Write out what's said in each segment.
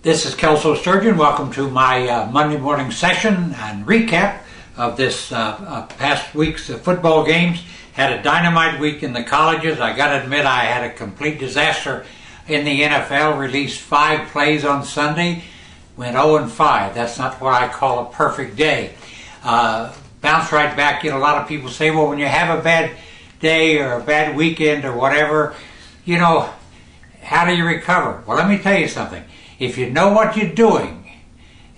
This is Kelso Sturgeon. Welcome to my Monday morning session and recap of this past week's football games. Had a dynamite week in the colleges. I got to admit I had a complete disaster in the NFL. Released 5 plays on Sunday. Went 0-5. That's not what I call a perfect day. Bounced right back. You know, a lot of people say, well, when you have a bad day or a bad weekend or whatever, you know, how do you recover? Well, let me tell you something. If you know what you're doing,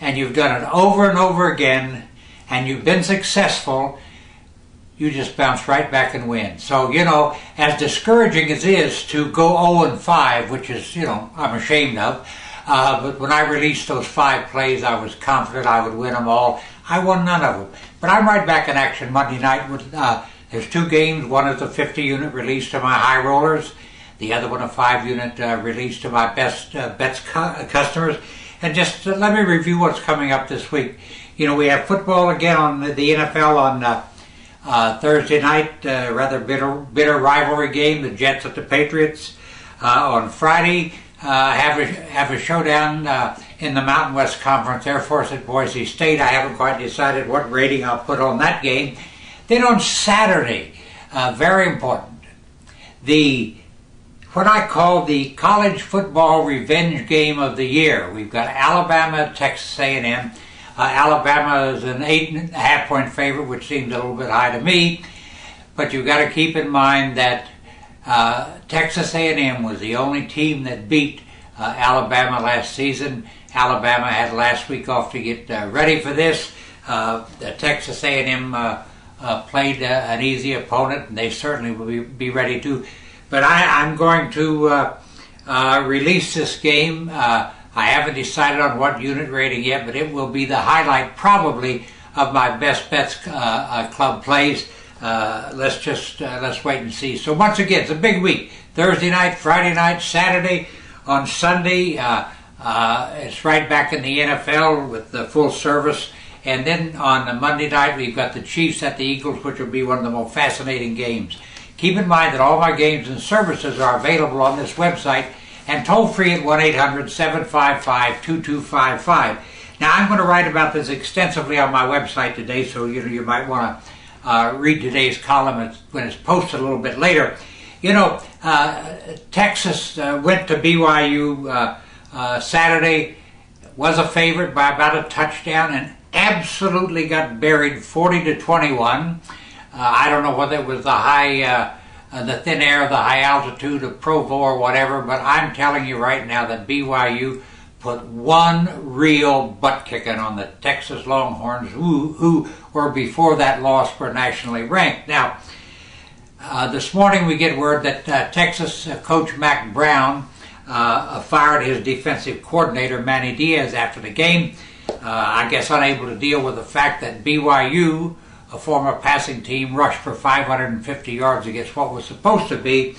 and you've done it over and over again, and you've been successful, you just bounce right back and win. So, you know, as discouraging as it is to go 0-5, which is, you know, I'm ashamed of, but when I released those 5 plays, I was confident I would win them all. I won none of them. But I'm right back in action Monday night. There's 2 games. One is a 50-unit release to my high rollers. The other one, a 5-unit release to my best bets customers. And just let me review what's coming up this week. You know, we have football again on the NFL on Thursday night, rather bitter rivalry game, the Jets at the Patriots. On Friday, have a showdown in the Mountain West Conference, Air Force at Boise State. I haven't quite decided what rating I'll put on that game. Then on Saturday, very important, what I call the college football revenge game of the year. We've got Alabama, Texas A&M. Alabama is an 8.5-point favorite, which seems a little bit high to me. But you've got to keep in mind that Texas A&M was the only team that beat Alabama last season. Alabama had last week off to get ready for this. The Texas A&M played an easy opponent, and they certainly will be ready to. But I'm going to release this game. I haven't decided on what unit rating yet, but it will be the highlight probably of my best bets club plays. Let's wait and see. So once again, it's a big week. Thursday night, Friday night, Saturday. On Sunday, it's right back in the NFL with the full service. And then on Monday night, we've got the Chiefs at the Eagles, which will be one of the most fascinating games. Keep in mind that all my games and services are available on this website and toll free at 1-800-755-2255. Now, I'm going to write about this extensively on my website today, so you might want to read today's column when it's posted a little bit later. You know, Texas went to BYU Saturday, was a favorite by about a touchdown, and absolutely got buried 40-21. I don't know whether it was the thin air, the high altitude of Provo or whatever, but I'm telling you right now that BYU put one real butt kicking on the Texas Longhorns, who were before that loss were nationally ranked. Now, this morning we get word that Texas coach Mac Brown fired his defensive coordinator Manny Diaz after the game. I guess unable to deal with the fact that BYU, a former passing team, rushed for 550 yards against what was supposed to be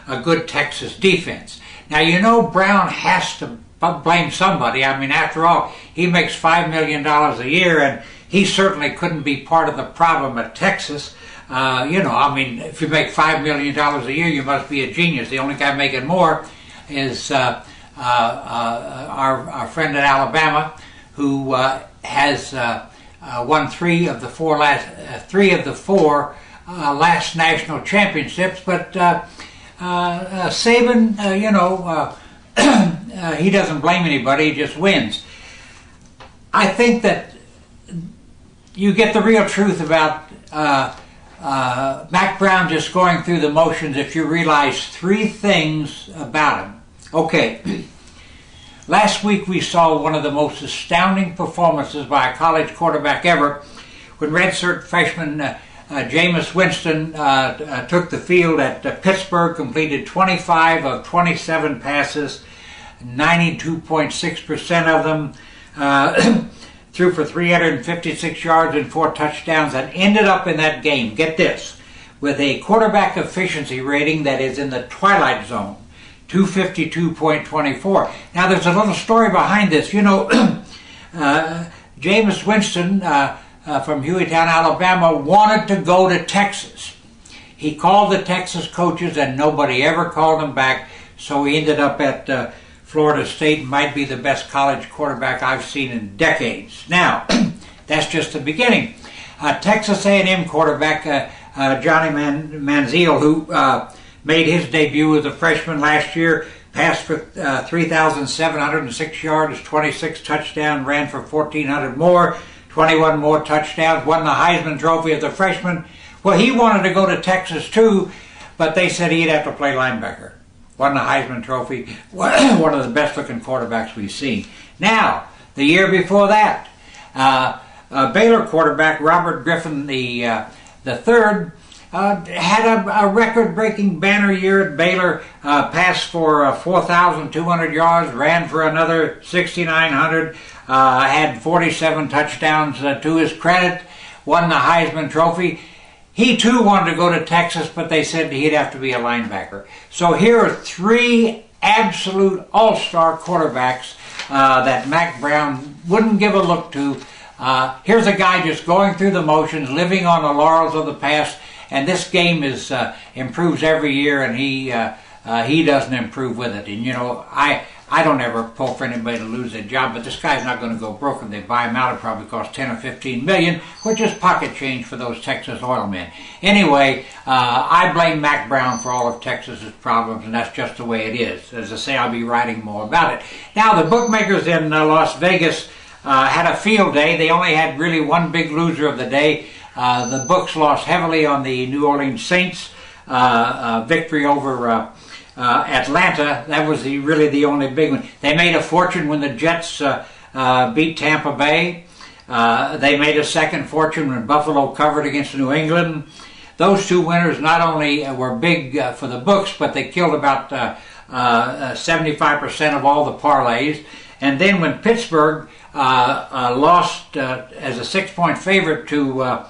a good Texas defense. Now, you know Brown has to blame somebody. I mean, after all, he makes $5 million a year, and he certainly couldn't be part of the problem at Texas. You know, I mean, if you make $5 million a year, you must be a genius. The only guy making more is our friend at Alabama, who has won 3 of the 4 last national championships. But Saban, you know, he doesn't blame anybody; he just wins. I think that you get the real truth about Mac Brown just going through the motions if you realize 3 things about him. Okay. Last week we saw one of the most astounding performances by a college quarterback ever when redshirt freshman Jameis Winston took the field at Pittsburgh, completed 25 of 27 passes, 92.6% of them, threw for 356 yards and 4 touchdowns, and ended up in that game, get this, with a quarterback efficiency rating that is in the twilight zone. 252.24. Now, there's a little story behind this. You know, Jameis Winston from Hueytown, Alabama, wanted to go to Texas. He called the Texas coaches, and nobody ever called him back, so he ended up at Florida State might be the best college quarterback I've seen in decades. Now, that's just the beginning. Texas A&M quarterback Johnny Manziel, who made his debut as a freshman last year, passed for 3,706 yards, 26 touchdowns, ran for 1,400 more, 21 more touchdowns, won the Heisman Trophy as a freshman. Well, he wanted to go to Texas too, but they said he'd have to play linebacker. Won the Heisman Trophy, one of the best-looking quarterbacks we've seen. Now, the year before that, Baylor quarterback Robert Griffin the third had a record-breaking banner year at Baylor. Passed for 4,200 yards, ran for another 6,900, had 47 touchdowns to his credit. Won the Heisman Trophy. He too wanted to go to Texas, but they said he'd have to be a linebacker. So here are three absolute all-star quarterbacks that Mack Brown wouldn't give a look to. Here's a guy just going through the motions, living on the laurels of the past, and this game improves every year, and he doesn't improve with it. And you know, I don't ever pull for anybody to lose their job, but this guy's not going to go broke. If they buy him out, it probably costs 10 or 15 million, which is pocket change for those Texas oil men. Anyway, I blame Mack Brown for all of Texas's problems, and that's just the way it is. As I say, I'll be writing more about it. Now, the bookmakers in Las Vegas had a field day. They only had really one big loser of the day. The books lost heavily on the New Orleans Saints victory over Atlanta. That was really the only big one. They made a fortune when the Jets beat Tampa Bay. They made a second fortune when Buffalo covered against New England. Those two winners not only were big for the books, but they killed about 75% of all the parlays. And then when Pittsburgh lost as a 6-point favorite to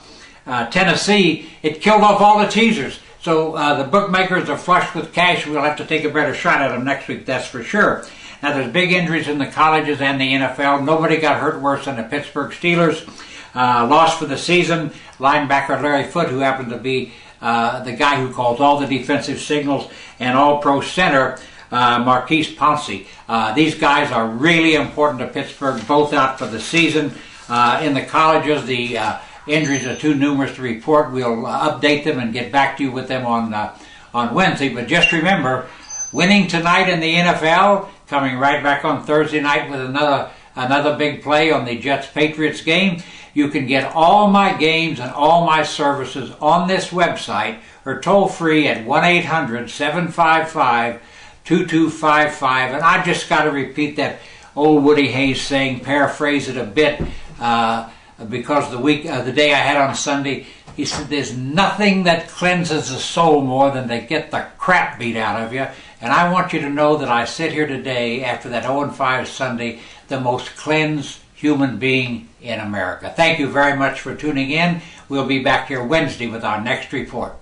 Tennessee, it killed off all the teasers. So the bookmakers are flush with cash. We'll have to take a better shot at them next week, that's for sure. Now, there's big injuries in the colleges and the NFL. Nobody got hurt worse than the Pittsburgh Steelers. Lost for the season. Linebacker Larry Foote, who happened to be the guy who calls all the defensive signals, and all-pro center Marquise Pouncey. These guys are really important to Pittsburgh, both out for the season. In the colleges, the injuries are too numerous to report. We'll update them and get back to you with them on Wednesday. But just remember, winning tonight in the NFL, coming right back on Thursday night with another big play on the Jets-Patriots game. You can get all my games and all my services on this website or toll free at 1-800-755-2255. And I just got to repeat that old Woody Hayes saying, paraphrase it a bit, because the day I had on Sunday, he said, there's nothing that cleanses the soul more than to get the crap beat out of you. And I want you to know that I sit here today after that 0-5 Sunday, the most cleansed human being in America. Thank you very much for tuning in. We'll be back here Wednesday with our next report.